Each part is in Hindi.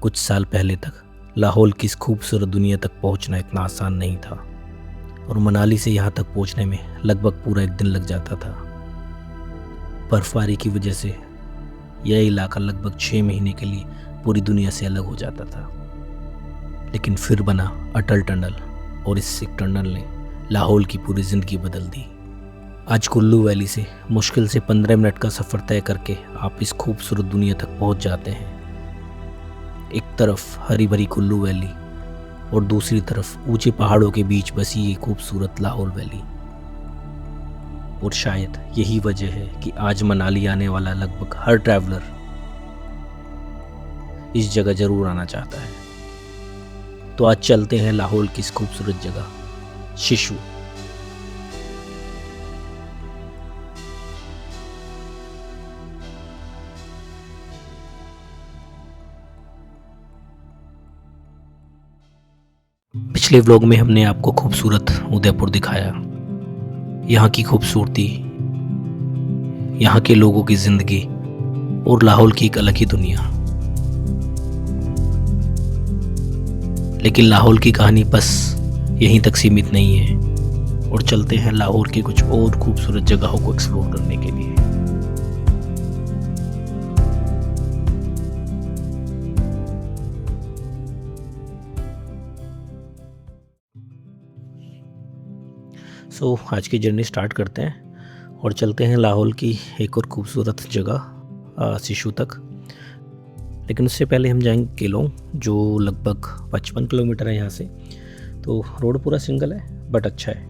कुछ साल पहले तक लाहौल की इस खूबसूरत दुनिया तक पहुंचना इतना आसान नहीं था और मनाली से यहाँ तक पहुंचने में लगभग पूरा एक दिन लग जाता था। बर्फबारी की वजह से यह इलाका लगभग 6 महीने के लिए पूरी दुनिया से अलग हो जाता था। लेकिन फिर बना अटल टनल और इस सिख टनल ने लाहौल की पूरी ज़िंदगी बदल दी। आज कुल्लू वैली से मुश्किल से 15 मिनट का सफ़र तय करके आप इस खूबसूरत दुनिया तक पहुंच जाते हैं। एक तरफ हरी भरी कुल्लू वैली और दूसरी तरफ ऊंचे पहाड़ों के बीच बसी ये खूबसूरत लाहौल वैली। और शायद यही वजह है कि आज मनाली आने वाला लगभग हर ट्रैवलर इस जगह जरूर आना चाहता है। तो आज चलते हैं लाहौल की इस खूबसूरत जगह शिशु। पिछले व्लॉग में हमने आपको खूबसूरत उदयपुर दिखाया, यहाँ की खूबसूरती, यहाँ के लोगों की जिंदगी और लाहौल की एक अलग ही दुनिया। लेकिन लाहौल की कहानी बस यहीं तक सीमित नहीं है और चलते हैं लाहौर की कुछ और खूबसूरत जगहों को एक्सप्लोर करने के लिए। आज की जर्नी स्टार्ट करते हैं और चलते हैं लाहौल की एक और खूबसूरत जगह शिशु तक। लेकिन उससे पहले हम जाएंगे केलोंग, जो लगभग 55 किलोमीटर है यहाँ से। तो रोड पूरा सिंगल है बट अच्छा है।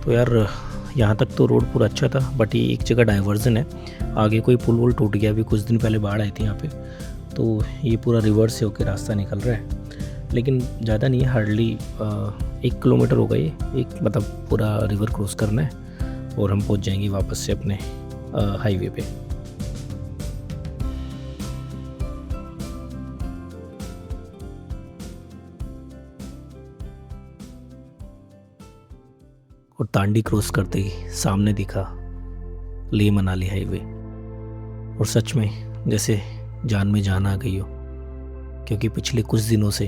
तो यार यहाँ तक तो रोड पूरा अच्छा था बट ये एक जगह डाइवर्जन है। आगे कोई पुल वुल टूट गया, अभी कुछ दिन पहले बाढ़ आई थी यहाँ पे, तो ये पूरा रिवर्स से होकर रास्ता निकल रहा है। लेकिन ज़्यादा नहीं है, हार्डली 1 किलोमीटर होगा ये, एक मतलब पूरा रिवर क्रॉस करना है और हम पहुँच जाएंगे वापस से अपने हाईवे पे। और तांडी क्रॉस करते ही सामने दिखा लेह मनाली हाईवे। और सच में जैसे जान में जान आ गई हो, क्योंकि पिछले कुछ दिनों से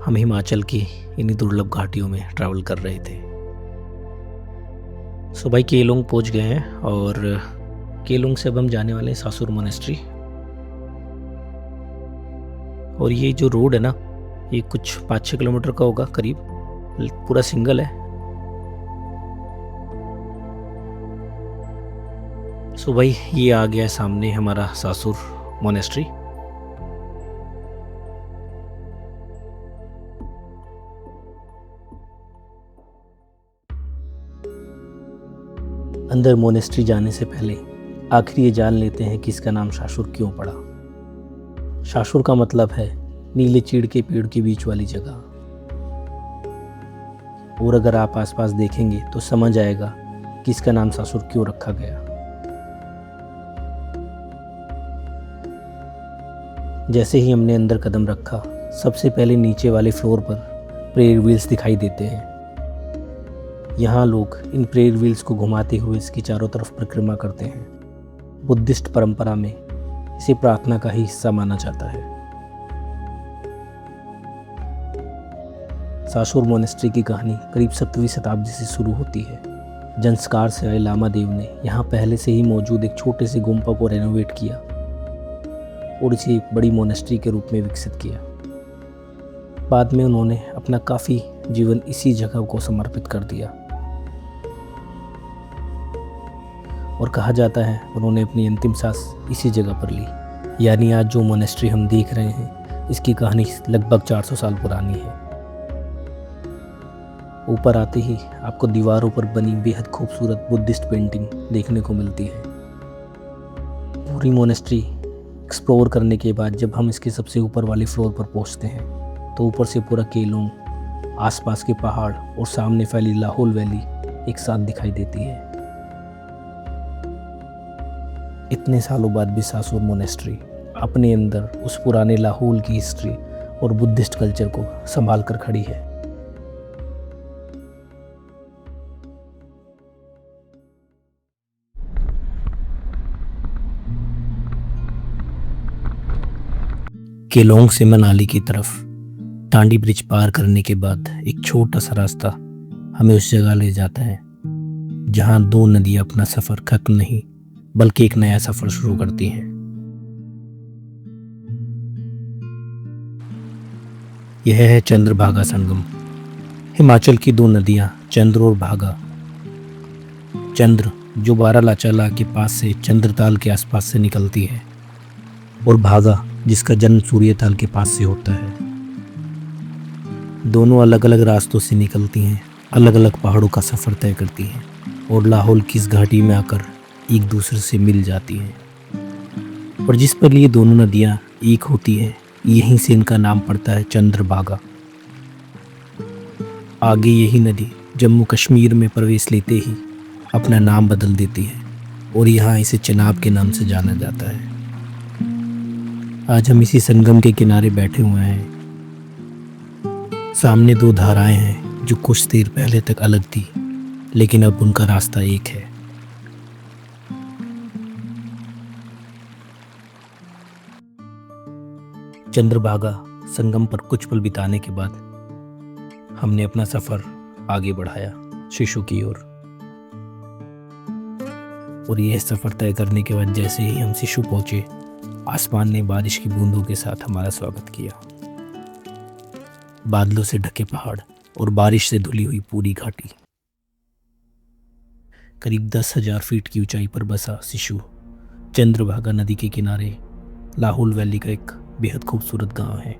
हम हिमाचल की इन्हीं दुर्लभ घाटियों में ट्रैवल कर रहे थे। सो भाई केलोंग पहुंच गए हैं और केलोंग से अब हम जाने वाले हैं सासुर मोनेस्ट्री। और ये जो रोड है ना, ये कुछ 5-6 किलोमीटर का होगा करीब, पूरा सिंगल है। सो भाई ये आ गया सामने हमारा सासुर मोनेस्ट्री। अंदर मोनेस्ट्री जाने से पहले आखिर ये जान लेते हैं कि इसका नाम शाशुर क्यों पड़ा। शाशुर का मतलब है नीले चीड़ के पेड़ के बीच वाली जगह। और अगर आप आसपास देखेंगे तो समझ आएगा कि इसका नाम सासुर क्यों रखा गया। जैसे ही हमने अंदर कदम रखा, सबसे पहले नीचे वाले फ्लोर पर प्रेयर व्हील्स दिखाई देते हैं। यहाँ लोग इन प्रेयर व्हील्स को घुमाते हुए इसकी चारों तरफ परिक्रमा करते हैं। बुद्धिस्ट परंपरा में इसे प्रार्थना का ही हिस्सा माना जाता है। सासुर मोनेस्ट्री की कहानी करीब 7वीं शताब्दी से शुरू होती है। जंस्कार से आए लामा देव ने यहाँ पहले से ही मौजूद एक छोटे से गुम्फा को रेनोवेट किया और इसे एक बड़ी मोनेस्ट्री के रूप में विकसित किया। बाद में उन्होंने अपना काफ़ी जीवन इसी जगह को समर्पित कर दिया और कहा जाता है उन्होंने अपनी अंतिम सांस इसी जगह पर ली। यानी आज जो मोनेस्ट्री हम देख रहे हैं, इसकी कहानी लगभग 400 साल पुरानी है। ऊपर आते ही आपको दीवारों पर बनी बेहद खूबसूरत बुद्धिस्ट पेंटिंग देखने को मिलती है। पूरी मोनेस्ट्री एक्सप्लोर करने के बाद जब हम इसके सबसे ऊपर वाले फ्लोर पर पहुंचते हैं तो ऊपर से पूरा केलोंग, आसपास के पहाड़ और सामने फैली लाहौल वैली एक साथ दिखाई देती है। इतने सालों बाद भी सासुर मोनेस्ट्री अपने अंदर उस पुराने लाहौल की हिस्ट्री और बुद्धिस्ट कल्चर को संभाल कर खड़ी है। केलोंग से मनाली की तरफ टांडी ब्रिज पार करने के बाद एक छोटा सा रास्ता हमें उस जगह ले जाता है जहां दो नदियां अपना सफर खत्म नहीं बल्कि एक नया सफर शुरू करती हैं। यह है चंद्रभागा संगम। हिमाचल की दो नदियां चंद्र और भागा। चंद्र जो बारालाचाला के पास से चंद्रताल के आसपास से निकलती है और भागा जिसका जन्म सूर्यताल के पास से होता है। दोनों अलग अलग रास्तों से निकलती हैं, अलग अलग पहाड़ों का सफ़र तय करती हैं और लाहौल की इस घाटी में आकर एक दूसरे से मिल जाती हैं। और जिस पर ये दोनों नदियाँ एक होती हैं, यहीं से इनका नाम पड़ता है चंद्रभागा। आगे यही नदी जम्मू कश्मीर में प्रवेश लेते ही अपना नाम बदल देती है और यहाँ इसे चिनाब के नाम से जाना जाता है। आज हम इसी संगम के किनारे बैठे हुए हैं। सामने दो धाराएं हैं जो कुछ देर पहले तक अलग थी, लेकिन अब उनका रास्ता एक है। चंद्रभागा संगम पर कुछ पल बिताने के बाद हमने अपना सफर आगे बढ़ाया शिशु की ओर। और यह सफर तय करने के बाद जैसे ही हम शिशु पहुंचे, आसमान ने बारिश की बूंदों के साथ हमारा स्वागत किया। बादलों से ढके पहाड़ और बारिश से धुली हुई पूरी घाटी। करीब 10,000 फीट की ऊंचाई पर बसा शिशु चंद्रभागा नदी के किनारे लाहौल वैली का एक बेहद खूबसूरत गांव है,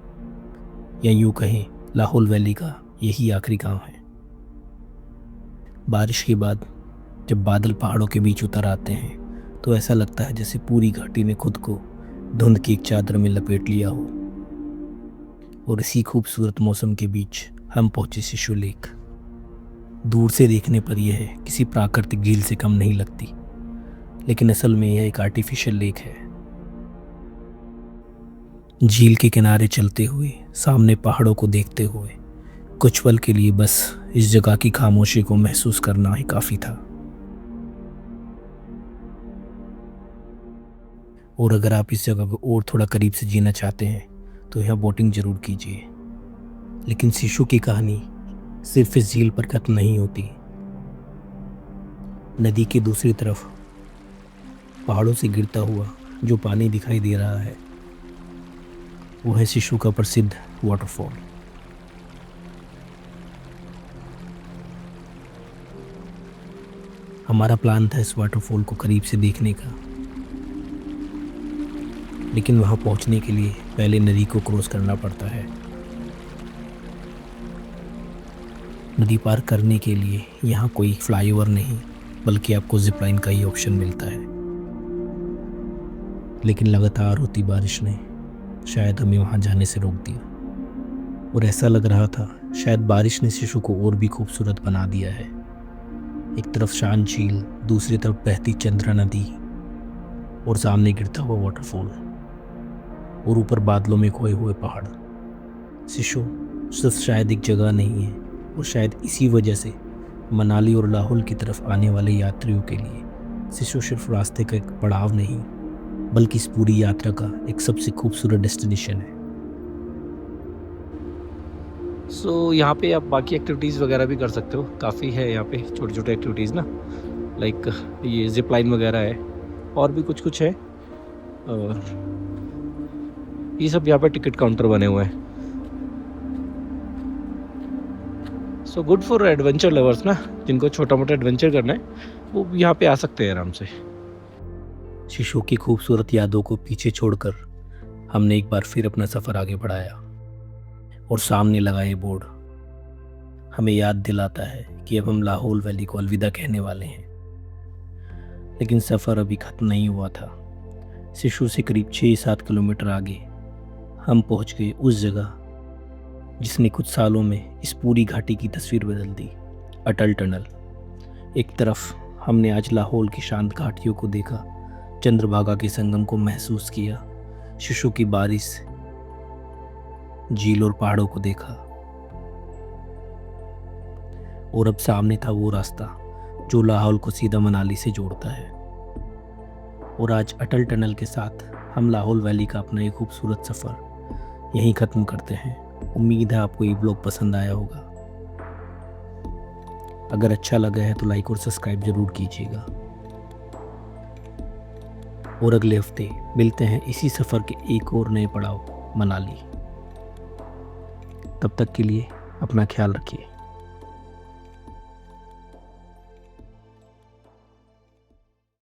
या यूं कहें लाहौल वैली का यही आखिरी गांव है। बारिश के बाद जब बादल पहाड़ों के बीच उतर आते हैं तो ऐसा लगता है जैसे पूरी घाटी ने खुद को धुंध की एक चादर में लपेट लिया हो। और इसी खूबसूरत मौसम के बीच हम पहुंचे शिशु लेक। दूर से देखने पर यह किसी प्राकृतिक झील से कम नहीं लगती, लेकिन असल में यह एक आर्टिफिशियल लेक है। झील के किनारे चलते हुए, सामने पहाड़ों को देखते हुए कुछ पल के लिए बस इस जगह की खामोशी को महसूस करना ही काफी था। और अगर आप इस जगह को और थोड़ा करीब से जीना चाहते हैं तो यहाँ बोटिंग जरूर कीजिए। लेकिन शिशु की कहानी सिर्फ इस झील पर खत्म नहीं होती। नदी के दूसरी तरफ पहाड़ों से गिरता हुआ जो पानी दिखाई दे रहा है वो है शिशु का प्रसिद्ध वाटरफॉल। हमारा प्लान था इस वाटरफॉल को करीब से देखने का, लेकिन वहां पहुंचने के लिए पहले नदी को क्रॉस करना पड़ता है। नदी पार करने के लिए यहाँ कोई फ्लाईओवर नहीं, बल्कि आपको जिप लाइन का ही ऑप्शन मिलता है। लेकिन लगातार होती बारिश ने शायद हमें वहाँ जाने से रोक दिया। और ऐसा लग रहा था शायद बारिश ने शिशु को और भी खूबसूरत बना दिया है। एक तरफ शांत झील, दूसरी तरफ बहती चंद्रा नदी और सामने गिरता हुआ वाटरफॉल और ऊपर बादलों में खोए हुए पहाड़। शिशु सिर्फ शायद एक जगह नहीं है, और शायद इसी वजह से मनाली और लाहौल की तरफ आने वाले यात्रियों के लिए शिशु सिर्फ रास्ते का एक पड़ाव नहीं, बल्कि इस पूरी यात्रा का एक सबसे खूबसूरत डेस्टिनेशन है। यहाँ पे आप बाकी एक्टिविटीज़ वगैरह भी कर सकते हो। काफ़ी है यहाँ पे छोटे छोटे एक्टिविटीज़ ना, लाइक ये जिप लाइन वगैरह है और भी कुछ है। और ये सब यहाँ पे टिकट काउंटर बने हुए हैं। So good for adventure lovers ना, जिनको छोटा मोटा एडवेंचर करना है वो यहाँ पे आ सकते हैं आराम से। शिशु की खूबसूरत यादों को पीछे छोड़कर हमने एक बार फिर अपना सफ़र आगे बढ़ाया और सामने लगा ये बोर्ड हमें याद दिलाता है कि अब हम लाहौल वैली को अलविदा कहने वाले हैं। लेकिन सफ़र अभी ख़त्म नहीं हुआ था। शिशु से करीब 6-7 किलोमीटर आगे हम पहुंच गए उस जगह जिसने कुछ सालों में इस पूरी घाटी की तस्वीर बदल दी, अटल टनल। एक तरफ हमने आज लाहौल की शांत घाटियों को देखा चंद्रभागा के संगम को महसूस किया, शिशु की बारिश, झील और पहाड़ों को देखा। और अब सामने था वो रास्ता जो लाहौल को सीधा मनाली से जोड़ता है। और आज अटल टनल के साथ हम लाहौल वैली का अपना एक खूबसूरत सफ़र यहीं ख़त्म करते हैं। उम्मीद है आपको ये ब्लॉग पसंद आया होगा। अगर अच्छा लगा है तो लाइक और सब्सक्राइब जरूर कीजिएगा। और अगले हफ्ते मिलते हैं इसी सफ़र के एक और नए पड़ाव, मनाली। तब तक के लिए अपना ख्याल रखिए।